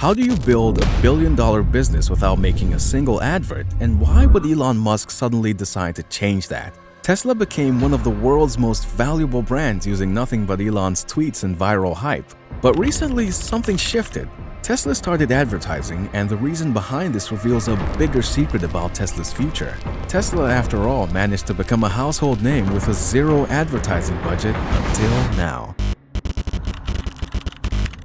How do you build a billion-dollar business without making a single advert, and why would Elon Musk suddenly decide to change that? Tesla became one of the world's most valuable brands using nothing but Elon's tweets and viral hype. But recently, something shifted. Tesla started advertising, and the reason behind this reveals a bigger secret about Tesla's future. Tesla, after all, managed to become a household name with a zero advertising budget until now.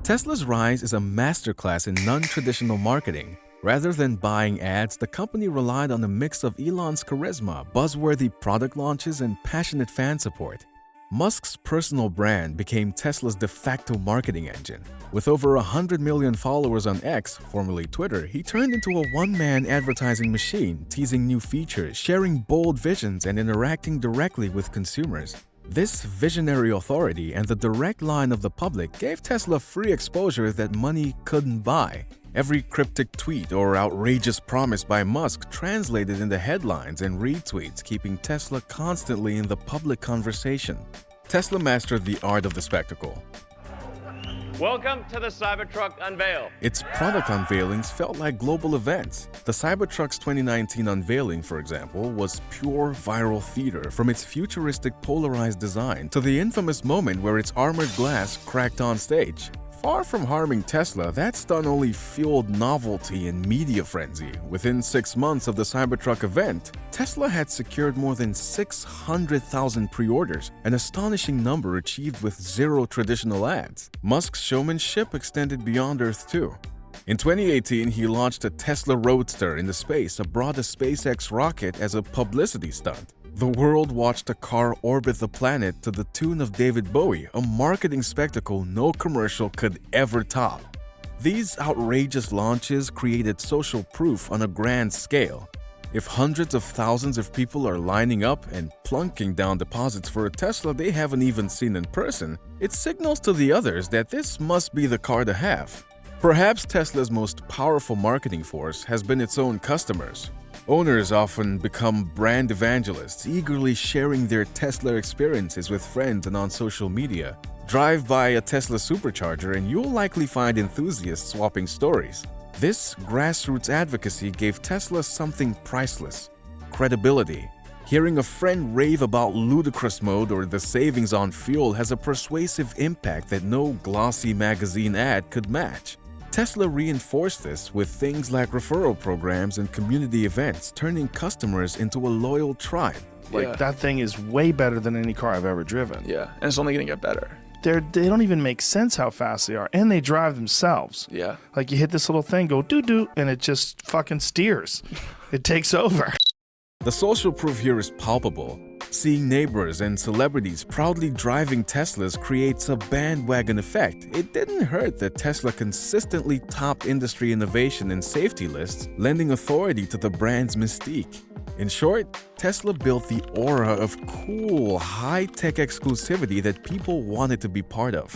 Tesla's rise is a masterclass in non-traditional marketing. Rather than buying ads, the company relied on a mix of Elon's charisma, buzzworthy product launches, and passionate fan support. Musk's personal brand became Tesla's de facto marketing engine. With over 100 million followers on X, formerly Twitter, he turned into a one-man advertising machine, teasing new features, sharing bold visions, and interacting directly with consumers. This visionary authority and the direct line of the public gave Tesla free exposure that money couldn't buy. Every cryptic tweet or outrageous promise by Musk translated into headlines and retweets, keeping Tesla constantly in the public conversation. Tesla mastered the art of the spectacle. Welcome to the Cybertruck unveil. Its product unveilings felt like global events. The Cybertruck's 2019 unveiling, for example, was pure viral theater, from its futuristic polarized design to the infamous moment where its armored glass cracked on stage. Far from harming Tesla, that stunt only fueled novelty and media frenzy. Within 6 months of the Cybertruck event, Tesla had secured more than 600,000 pre-orders, an astonishing number achieved with zero traditional ads. Musk's showmanship extended beyond Earth too. In 2018, he launched a Tesla Roadster into space aboard a SpaceX rocket as a publicity stunt. The world watched a car orbit the planet to the tune of David Bowie, a marketing spectacle no commercial could ever top. These outrageous launches created social proof on a grand scale. If hundreds of thousands of people are lining up and plunking down deposits for a Tesla they haven't even seen in person, it signals to the others that this must be the car to have. Perhaps Tesla's most powerful marketing force has been its own customers. Owners often become brand evangelists, eagerly sharing their Tesla experiences with friends and on social media. Drive by a Tesla supercharger and you'll likely find enthusiasts swapping stories. This grassroots advocacy gave Tesla something priceless: credibility. Hearing a friend rave about ludicrous mode or the savings on fuel has a persuasive impact that no glossy magazine ad could match. Tesla reinforced this with things like referral programs and community events, turning customers into a loyal tribe. That thing is way better than any car I've ever driven. Yeah, and it's only going to get better. They don't even make sense how fast they are, and they drive themselves. Yeah. Like you hit this little thing, go doo-doo, and it just fucking steers. It takes over. The social proof here is palpable. Seeing neighbors and celebrities proudly driving Teslas creates a bandwagon effect. It didn't hurt that Tesla consistently topped industry innovation and safety lists, lending authority to the brand's mystique. In short, Tesla built the aura of cool, high-tech exclusivity that people wanted to be part of.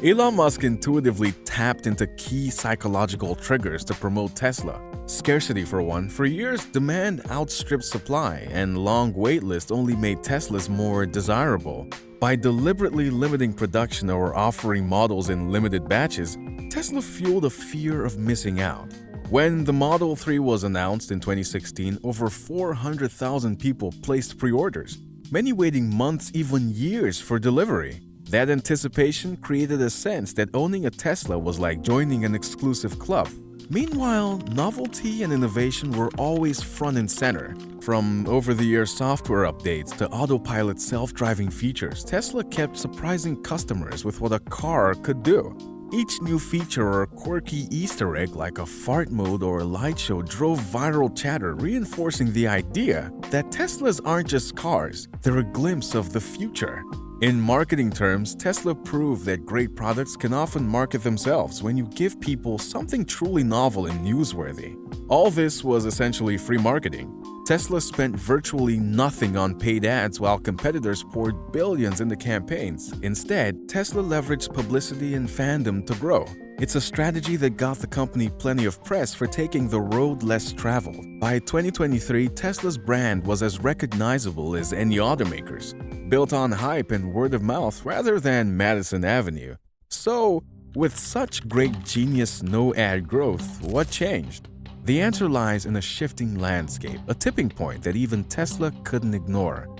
Elon Musk intuitively tapped into key psychological triggers to promote Tesla. Scarcity for one. For years, demand outstripped supply, and long waitlists only made Teslas more desirable. By deliberately limiting production or offering models in limited batches, Tesla fueled a fear of missing out. When the Model 3 was announced in 2016, over 400,000 people placed pre-orders, many waiting months, even years for delivery. That anticipation created a sense that owning a Tesla was like joining an exclusive club. Meanwhile, novelty and innovation were always front and center. From over-the-air software updates to autopilot self-driving features, Tesla kept surprising customers with what a car could do. Each new feature or quirky Easter egg like a fart mode or a light show drove viral chatter, reinforcing the idea that Teslas aren't just cars, they're a glimpse of the future. In marketing terms, Tesla proved that great products can often market themselves when you give people something truly novel and newsworthy. All this was essentially free marketing. Tesla spent virtually nothing on paid ads while competitors poured billions into campaigns. Instead, Tesla leveraged publicity and fandom to grow. It's a strategy that got the company plenty of press for taking the road less traveled. By 2023, Tesla's brand was as recognizable as any automaker's, built on hype and word of mouth rather than Madison Avenue. So, With such great genius no-ad growth, what changed? The answer lies in a shifting landscape, a tipping point that even Tesla couldn't ignore.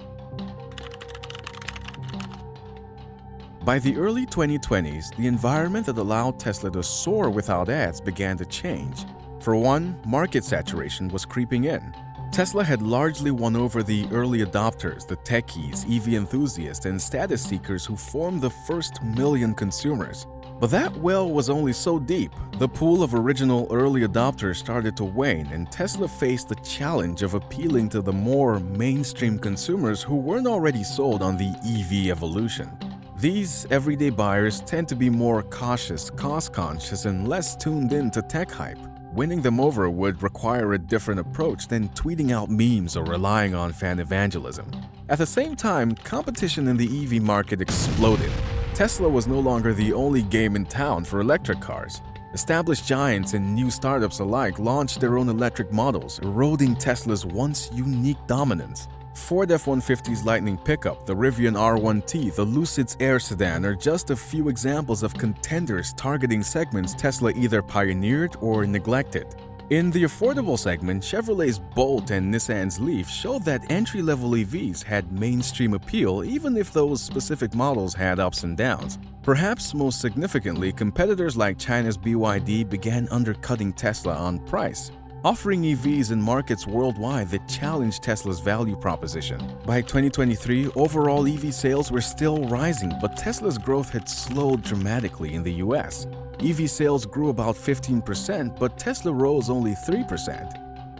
By the early 2020s, the environment that allowed Tesla to soar without ads began to change. For one, market saturation was creeping in. Tesla had largely won over the early adopters, the techies, EV enthusiasts, and status seekers who formed the first million consumers. But that well was only so deep. The pool of original early adopters started to wane, and Tesla faced the challenge of appealing to the more mainstream consumers who weren't already sold on the EV evolution. These everyday buyers tend to be more cautious, cost-conscious, and less tuned in to tech hype. Winning them over would require a different approach than tweeting out memes or relying on fan evangelism. At the same time, competition in the EV market exploded. Tesla was no longer the only game in town for electric cars. Established giants and new startups alike launched their own electric models, eroding Tesla's once unique dominance. Ford F-150's Lightning pickup, the Rivian R1T, the Lucid's Air sedan are just a few examples of contenders targeting segments Tesla either pioneered or neglected. In the affordable segment, Chevrolet's Bolt and Nissan's Leaf showed that entry-level EVs had mainstream appeal even if those specific models had ups and downs. Perhaps most significantly, competitors like China's BYD began undercutting Tesla on price, offering EVs in markets worldwide that challenged Tesla's value proposition. By 2023, overall EV sales were still rising, but Tesla's growth had slowed dramatically in the US. EV sales grew about 15%, but Tesla rose only 3%.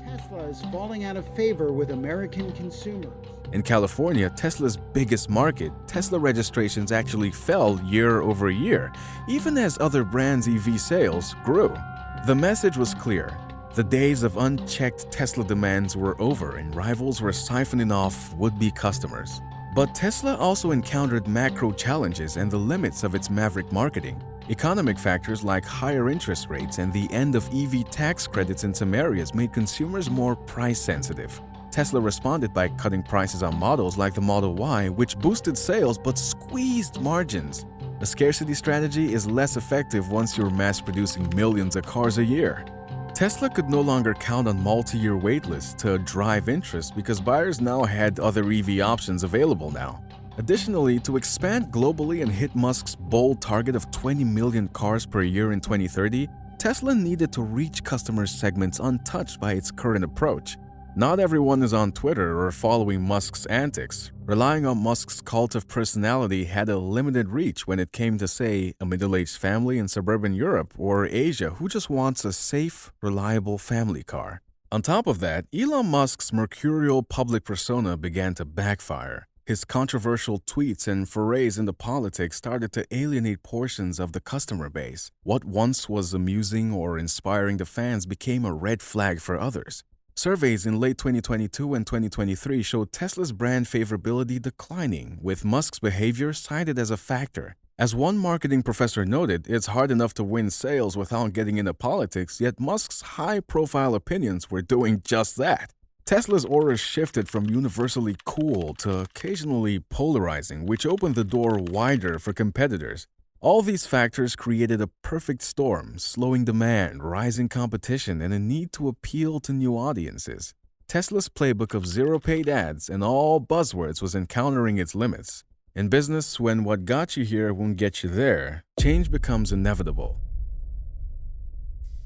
Tesla is falling out of favor with American consumers. In California, Tesla's biggest market, Tesla registrations actually fell year over year, even as other brands' EV sales grew. The message was clear. The days of unchecked Tesla demands were over and rivals were siphoning off would-be customers. But Tesla also encountered macro challenges and the limits of its maverick marketing. Economic factors like higher interest rates and the end of EV tax credits in some areas made consumers more price-sensitive. Tesla responded by cutting prices on models like the Model Y, which boosted sales but squeezed margins. A scarcity strategy is less effective once you're mass-producing millions of cars a year. Tesla could no longer count on multi-year waitlists to drive interest because buyers now had other EV options available now. Additionally, to expand globally and hit Musk's bold target of 20 million cars per year in 2030, Tesla needed to reach customer segments untouched by its current approach. Not everyone is on Twitter or following Musk's antics. Relying on Musk's cult of personality had a limited reach when it came to, say, a middle-aged family in suburban Europe or Asia who just wants a safe, reliable family car. On top of that, Elon Musk's mercurial public persona began to backfire. His controversial tweets and forays into politics started to alienate portions of the customer base. What once was amusing or inspiring to fans became a red flag for others. Surveys in late 2022 and 2023 showed Tesla's brand favorability declining, with Musk's behavior cited as a factor. As one marketing professor noted, it's hard enough to win sales without getting into politics, yet Musk's high-profile opinions were doing just that. Tesla's aura shifted from universally cool to occasionally polarizing, which opened the door wider for competitors. All these factors created a perfect storm, slowing demand, rising competition, and a need to appeal to new audiences. Tesla's playbook of zero paid ads and all buzzwords was encountering its limits. In business, when what got you here won't get you there, change becomes inevitable.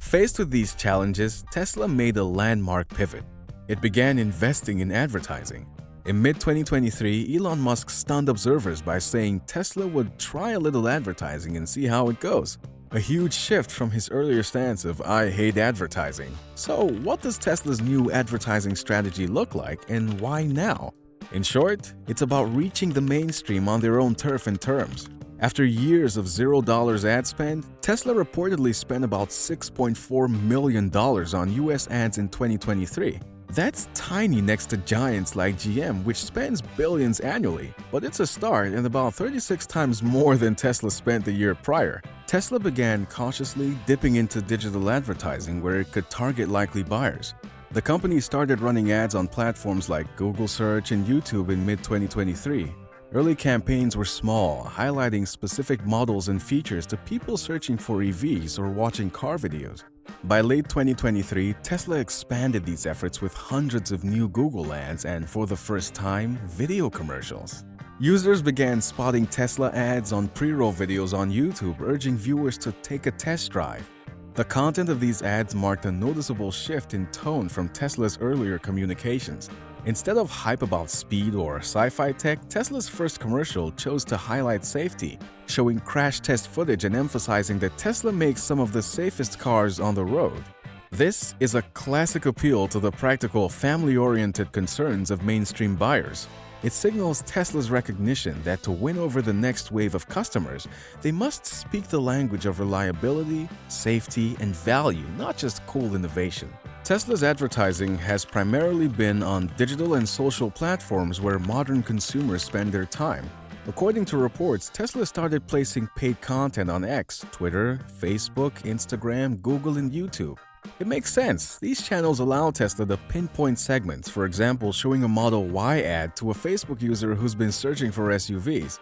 Faced with these challenges, Tesla made a landmark pivot. It began investing in advertising. In mid-2023, Elon Musk stunned observers by saying Tesla would try a little advertising and see how it goes. A huge shift from his earlier stance of "I hate advertising." So, what does Tesla's new advertising strategy look like, and why now? In short, it's about reaching the mainstream on their own turf and terms. After years of $0 ad spend, Tesla reportedly spent about $6.4 million on US ads in 2023. That's tiny next to giants like GM, which spends billions annually, but it's a start and about 36 times more than Tesla spent the year prior. Tesla began cautiously dipping into digital advertising where it could target likely buyers. The company started running ads on platforms like Google Search and YouTube in mid-2023. Early campaigns were small, highlighting specific models and features to people searching for EVs or watching car videos. By late 2023, Tesla expanded these efforts with hundreds of new Google ads and, for the first time, video commercials. Users began spotting Tesla ads on pre-roll videos on YouTube, urging viewers to take a test drive. The content of these ads marked a noticeable shift in tone from Tesla's earlier communications. Instead of hype about speed or sci-fi tech, Tesla's first commercial chose to highlight safety, showing crash test footage and emphasizing that Tesla makes some of the safest cars on the road. This is a classic appeal to the practical, family-oriented concerns of mainstream buyers. It signals Tesla's recognition that to win over the next wave of customers, they must speak the language of reliability, safety, and value, not just cool innovation. Tesla's advertising has primarily been on digital and social platforms where modern consumers spend their time. According to reports, Tesla started placing paid content on X, Twitter, Facebook, Instagram, Google, and YouTube. It makes sense. These channels allow Tesla to pinpoint segments, for example, showing a Model Y ad to a Facebook user who's been searching for SUVs.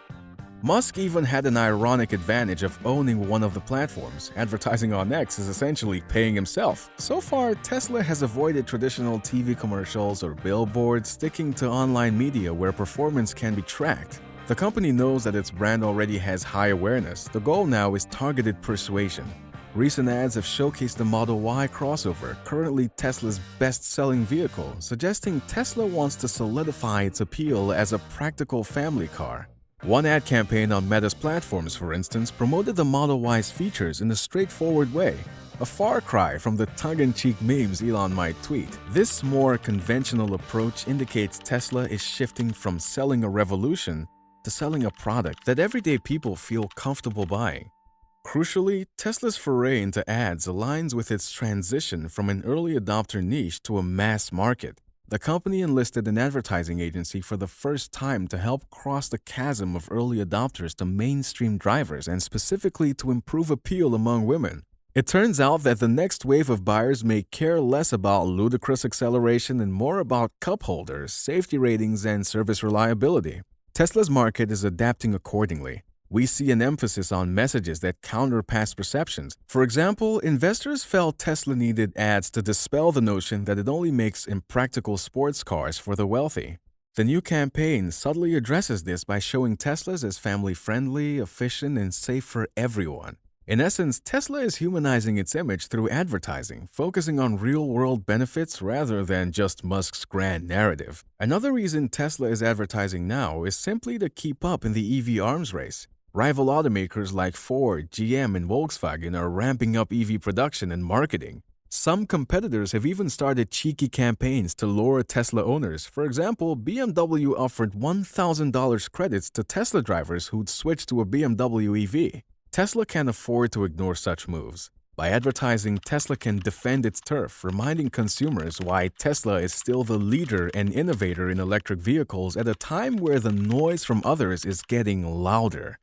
Musk even had an ironic advantage of owning one of the platforms. Advertising on X is essentially paying himself. So far, Tesla has avoided traditional TV commercials or billboards, sticking to online media where performance can be tracked. The company knows that its brand already has high awareness. The goal now is targeted persuasion. Recent ads have showcased the Model Y crossover, currently Tesla's best-selling vehicle, suggesting Tesla wants to solidify its appeal as a practical family car. One ad campaign on Meta's platforms, for instance, promoted the Model Y's features in a straightforward way, a far cry from the tongue-in-cheek memes Elon might tweet. This more conventional approach indicates Tesla is shifting from selling a revolution to selling a product that everyday people feel comfortable buying. Crucially, Tesla's foray into ads aligns with its transition from an early adopter niche to a mass market. The company enlisted an advertising agency for the first time to help cross the chasm of early adopters to mainstream drivers and specifically to improve appeal among women. It turns out that the next wave of buyers may care less about ludicrous acceleration and more about cup holders, safety ratings, and service reliability. Tesla's market is adapting accordingly. We see an emphasis on messages that counter past perceptions. For example, investors felt Tesla needed ads to dispel the notion that it only makes impractical sports cars for the wealthy. The new campaign subtly addresses this by showing Teslas as family-friendly, efficient, and safe for everyone. In essence, Tesla is humanizing its image through advertising, focusing on real-world benefits rather than just Musk's grand narrative. Another reason Tesla is advertising now is simply to keep up in the EV arms race. Rival automakers like Ford, GM, and Volkswagen are ramping up EV production and marketing. Some competitors have even started cheeky campaigns to lure Tesla owners. For example, BMW offered $1,000 credits to Tesla drivers who'd switch to a BMW EV. Tesla can't afford to ignore such moves. By advertising, Tesla can defend its turf, reminding consumers why Tesla is still the leader and innovator in electric vehicles at a time where the noise from others is getting louder.